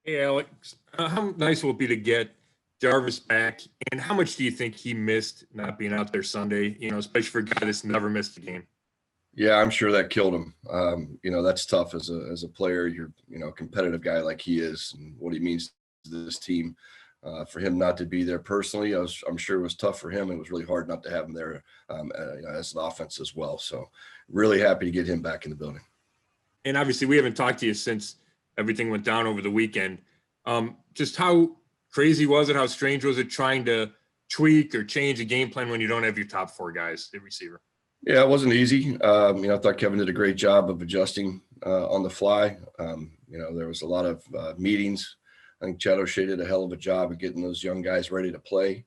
Hey, Alex, how nice will it be to get Jarvis back? And how much do you think he missed not being out there Sunday? Especially for a guy that's never missed a game. Yeah, I'm sure that killed him. That's tough as a player. You're a competitive guy like he is, and what he means to this team. For him not to be there personally, I'm sure it was tough for him. It was really hard not to have him there as an offense as well. So, really happy to get him back in the building. And obviously, we haven't talked to you since everything went down over the weekend. Just how crazy was it? How strange was it trying to tweak or change a game plan when you don't have your top four guys at receiver? Yeah, it wasn't easy. I thought Kevin did a great job of adjusting on the fly. There was a lot of meetings. I think Chad O'Shea did a hell of a job of getting those young guys ready to play.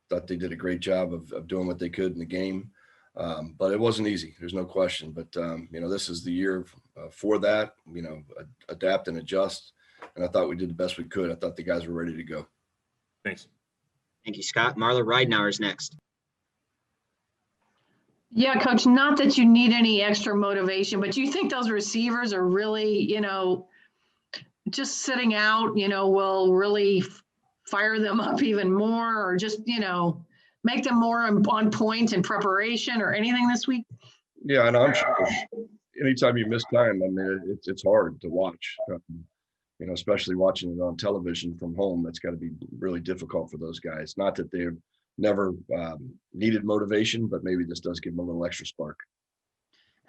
Thought they did a great job of doing what they could in the game. But it wasn't easy. There's no question. But, this is the year for that, adapt and adjust. And I thought we did the best we could. I thought the guys were ready to go. Thanks. Thank you, Scott. Marla Ridenour is next. Yeah, Coach, not that you need any extra motivation, but do you think those receivers are really, just sitting out, will really fire them up even more, or just, make them more on point in preparation or anything this week? Yeah, and I'm sure anytime you miss time, I mean, it's hard to watch, especially watching it on television from home. That's got to be really difficult for those guys. Not that they've never needed motivation, but maybe this does give them a little extra spark.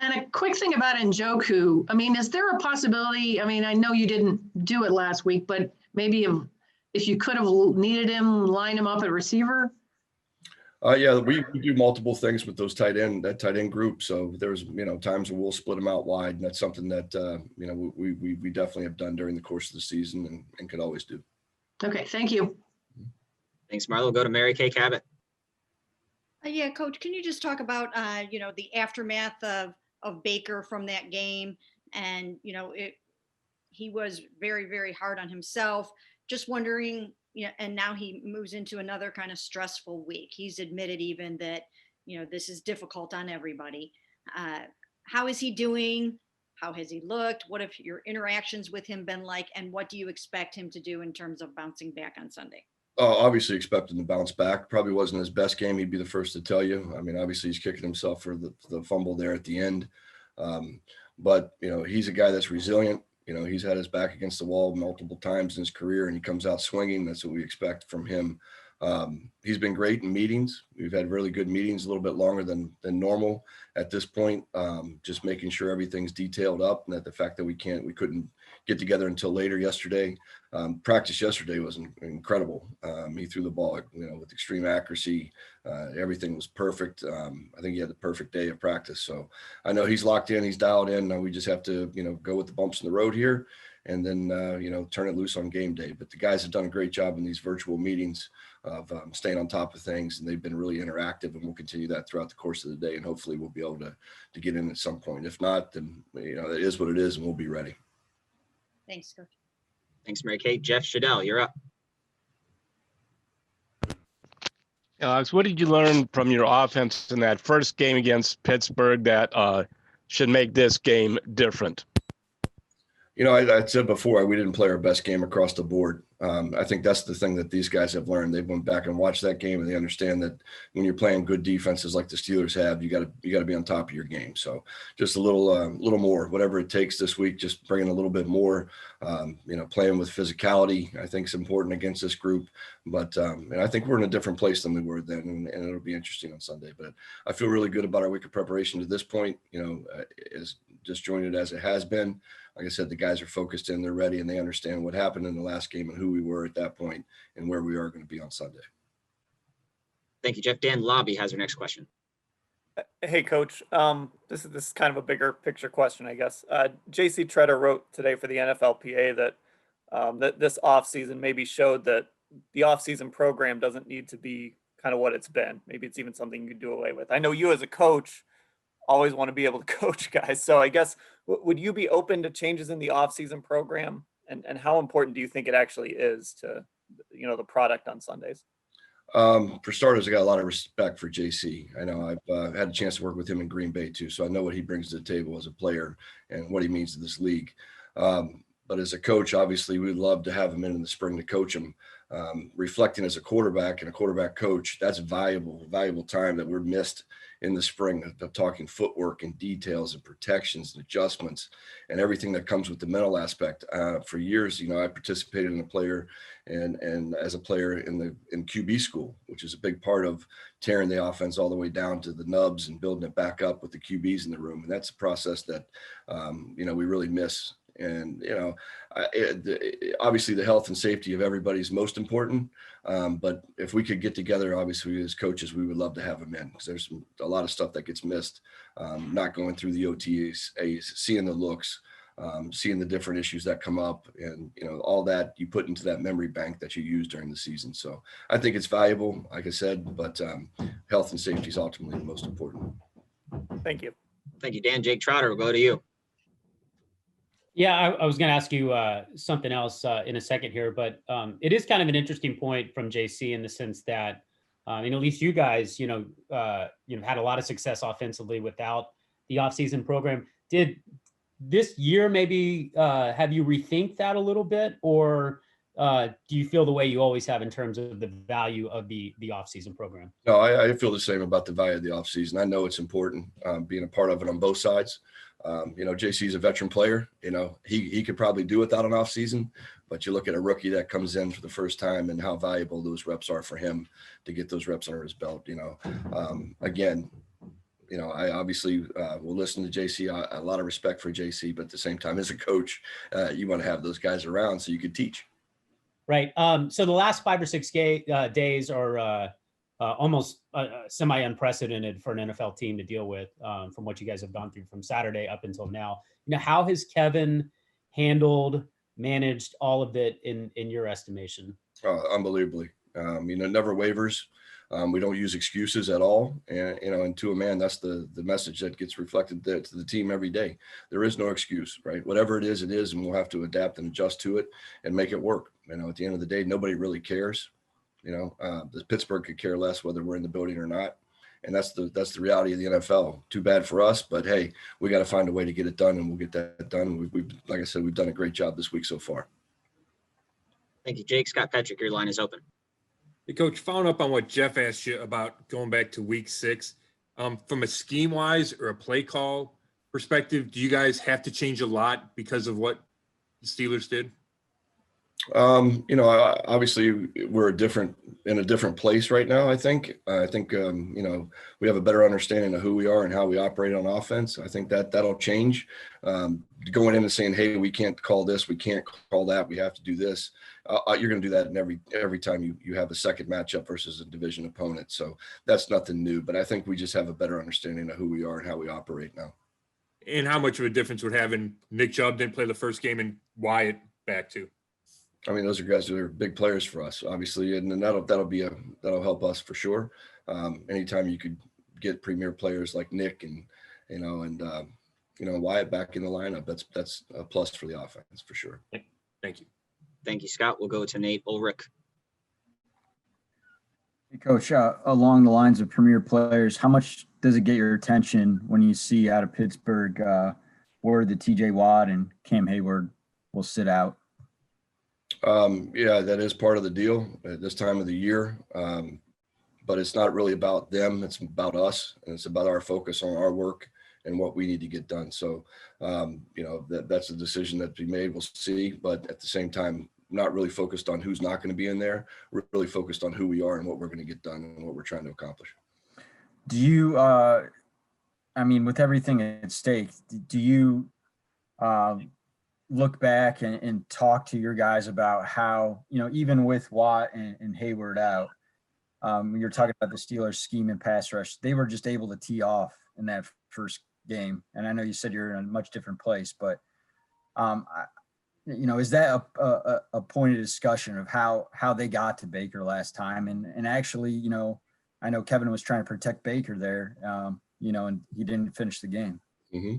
And a quick thing about Njoku, I mean, is there a possibility? I mean, I know you didn't do it last week, but maybe if you could have needed him, line him up at receiver? Yeah, we do multiple things with that tight end group. So there's, times when we'll split them out wide. And that's something that, we definitely have done during the course of the season and could always do. Okay, thank you. Thanks, Marla. We'll go to Mary Kay Cabot. Yeah, Coach, can you just talk about, the aftermath of Baker from that game? And, he was very, very hard on himself. Just wondering, and now he moves into another kind of stressful week. He's admitted even that, this is difficult on everybody. How is he doing? How has he looked? What have your interactions with him been like? And what do you expect him to do in terms of bouncing back on Sunday? Obviously expecting to bounce back. Probably wasn't his best game. He'd be the first to tell you. I mean, obviously he's kicking himself for the fumble there at the end. But he's a guy that's resilient. He's had his back against the wall multiple times in his career, and he comes out swinging. That's what we expect from him. He's been great in meetings. We've had really good meetings, a little bit longer than normal at this point. Just making sure everything's detailed up, and that the fact that we couldn't get together until later yesterday. Practice yesterday was incredible. He threw the ball, with extreme accuracy. Everything was perfect. I think he had the perfect day of practice. So I know he's locked in, he's dialed in. Now we just have to, go with the bumps in the road here, and then, turn it loose on game day. But the guys have done a great job in these virtual meetings of staying on top of things, and they've been really interactive, and we'll continue that throughout the course of the day. And hopefully we'll be able to get in at some point. If not, then, it is what it is, and we'll be ready. Thanks, Coach. Thanks, Mary Kay. Jeff Shadell, you're up. Alex, what did you learn from your offense in that first game against Pittsburgh that should make this game different? I said before, we didn't play our best game across the board. I think that's the thing that these guys have learned. They've went back and watched that game, and they understand that when you're playing good defenses like the Steelers have, you got to be on top of your game. So just a little more, whatever it takes this week, just bringing a little bit more. Playing with physicality, I think is important against this group. But and I think we're in a different place than we were then, and it'll be interesting on Sunday. But I feel really good about our week of preparation to this point. As disjointed as it has been. Like I said, the guys are focused in, they're ready, and they understand what happened in the last game and who we were at that point and where we are going to be on Sunday. Thank you, Jeff. Dan Lobby has our next question. Hey, Coach. This is kind of a bigger picture question, I guess. J.C. Treader wrote today for the NFLPA that this offseason maybe showed that the offseason program doesn't need to be kind of what it's been. Maybe it's even something you could do away with. I know you as a coach always want to be able to coach guys. So I guess, would you be open to changes in the offseason program? And how important do you think it actually is to, the product on Sundays? For starters, I got a lot of respect for JC. I know I've had a chance to work with him in Green Bay too. So I know what he brings to the table as a player and what he means to this league. But as a coach, obviously, we'd love to have him in the spring to coach him. Reflecting as a quarterback and a quarterback coach, that's valuable time that we're missed in the spring of talking footwork and details and protections and adjustments and everything that comes with the mental aspect. For years, I participated in a player and as a player in QB school, which is a big part of tearing the offense all the way down to the nubs and building it back up with the QBs in the room. And that's a process that, we really miss. And, obviously the health and safety of everybody is most important. But if we could get together, obviously as coaches, we would love to have them in, because there's a lot of stuff that gets missed, not going through the OTAs, seeing the looks, seeing the different issues that come up, and, all that you put into that memory bank that you use during the season. So I think it's valuable, like I said, but health and safety is ultimately the most important. Thank you. Thank you, Dan. Jake Trotter, we'll go to you. Yeah, I was going to ask you something else in a second here, but it is kind of an interesting point from JC in the sense that, at least you guys, had a lot of success offensively without the offseason program. Did this year maybe have you rethink that a little bit, or do you feel the way you always have in terms of the value of the offseason program? No, I feel the same about the value of the offseason. I know it's important, being a part of it on both sides. JC's a veteran player. He could probably do without an offseason, but you look at a rookie that comes in for the first time and how valuable those reps are for him to get those reps under his belt. Again, I obviously will listen to JC. A lot of respect for JC, but at the same time, as a coach, you want to have those guys around so you can teach. Right. So the last 5 or 6 days are almost semi-unprecedented for an NFL team to deal with, from what you guys have gone through from Saturday up until now. How has Kevin managed all of it in your estimation? Unbelievably. Never wavers. We don't use excuses at all. And to a man, that's the message that gets reflected to the team every day. There is no excuse, right? Whatever it is, and we'll have to adapt and adjust to it and make it work. At the end of the day, nobody really cares. The Pittsburgh could care less whether we're in the building or not. And that's the reality of the NFL. Too bad for us, but hey, we got to find a way to get it done, and we'll get that done. We've like I said, we've done a great job this week so far. Thank you, Jake. Scott Petrick, your line is open. Hey, Coach, following up on what Jeff asked you about going back to week 6, from a scheme wise or a play call perspective, do you guys have to change a lot because of what the Steelers did? Obviously we're in a different place right now. I think, we have a better understanding of who we are and how we operate on offense. I think that'll change. Going in and saying, hey, we can't call this, we can't call that, we have to do this. You're going to do that in every time you have a second matchup versus a division opponent. So that's nothing new, but I think we just have a better understanding of who we are and how we operate now. And how much of a difference would having Nick Chubb didn't play the first game and Wyatt back to? I mean, those are guys that are big players for us, obviously, and then that'll help us for sure. Anytime you could get premier players like Nick and Wyatt back in the lineup, that's a plus for the offense for sure. Thank you. Thank you, Scott. We'll go to Nate Ulrich. Hey, Coach, along the lines of premier players, how much does it get your attention when you see out of Pittsburgh word that TJ Watt and Cam Hayward will sit out? Yeah, that is part of the deal at this time of the year. But it's not really about them. It's about us, and it's about our focus on our work and what we need to get done. So, that's a decision that we made. We'll see. But at the same time, not really focused on who's not going to be in there. We're really focused on who we are and what we're going to get done and what we're trying to accomplish. Do you, with everything at stake, do you look back and talk to your guys about how, even with Watt and Hayward out, you're talking about the Steelers scheme and pass rush, they were just able to tee off in that first game. And I know you said you're in a much different place, but is that a point of discussion of how they got to Baker last time? And actually, I know Kevin was trying to protect Baker there, and he didn't finish the game. Mm-hmm.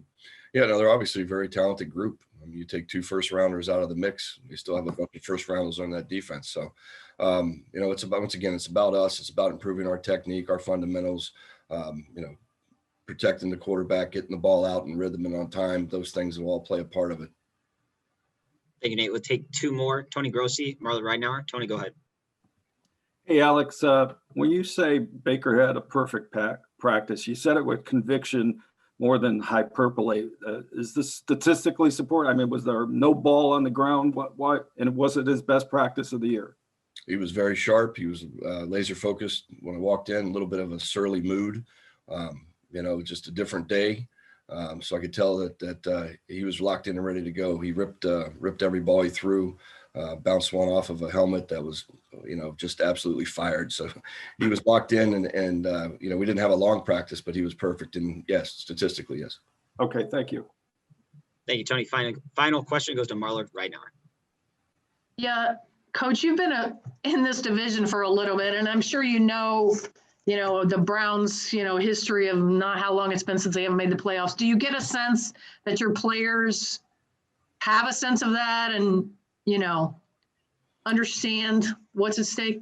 Yeah, no, they're obviously a very talented group. You take 2 first-rounders out of the mix, you still have a bunch of first-rounders on that defense. So, it's about us. It's about improving our technique, our fundamentals, protecting the quarterback, getting the ball out in rhythm and on time. Those things will all play a part of it. Thank you, Nate. We'll take two more. Tony Grossi, Marlon Ridenauer. Tony, go ahead. Hey, Alex, when you say Baker had a perfect practice, you said it with conviction more than hyperbole. Is this statistically supported? I mean, was there no ball on the ground? What? And was it his best practice of the year? He was very sharp. He was laser focused when I walked in, a little bit of a surly mood, just a different day. So I could tell that he was locked in and ready to go. He ripped every ball he threw, bounced one off of a helmet that was, just absolutely fired. So he was locked in and we didn't have a long practice, but he was perfect. And yes, statistically, yes. Okay, thank you. Thank you, Tony. Final question goes to Marlon Ridenauer. Yeah, Coach, you've been in this division for a little bit, and I'm sure the Browns, history of not how long it's been since they haven't made the playoffs. Do you get a sense that your players have a sense of that and, understand what's at stake?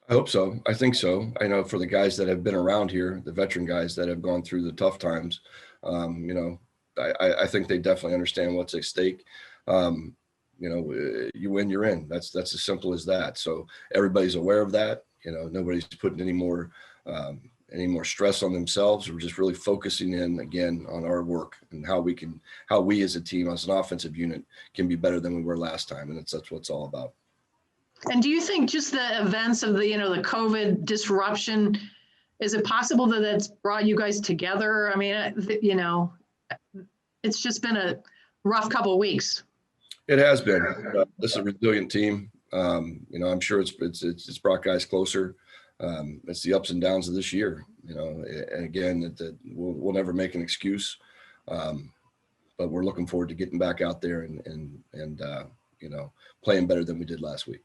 I hope so. I think so. I know for the guys that have been around here, the veteran guys that have gone through the tough times, I think they definitely understand what's at stake. You win, you're in. That's as simple as that. So everybody's aware of that. Nobody's putting any more stress on themselves. We're just really focusing in again on our work and how we as a team, as an offensive unit, can be better than we were last time. And that's what it's all about. And do you think just the events of the COVID disruption, is it possible that that's brought you guys together? I mean, it's just been a rough couple of weeks. It has been. This is a resilient team. I'm sure it's brought guys closer. It's the ups and downs of this year, and again, we'll never make an excuse. But we're looking forward to getting back out there and playing better than we did last week.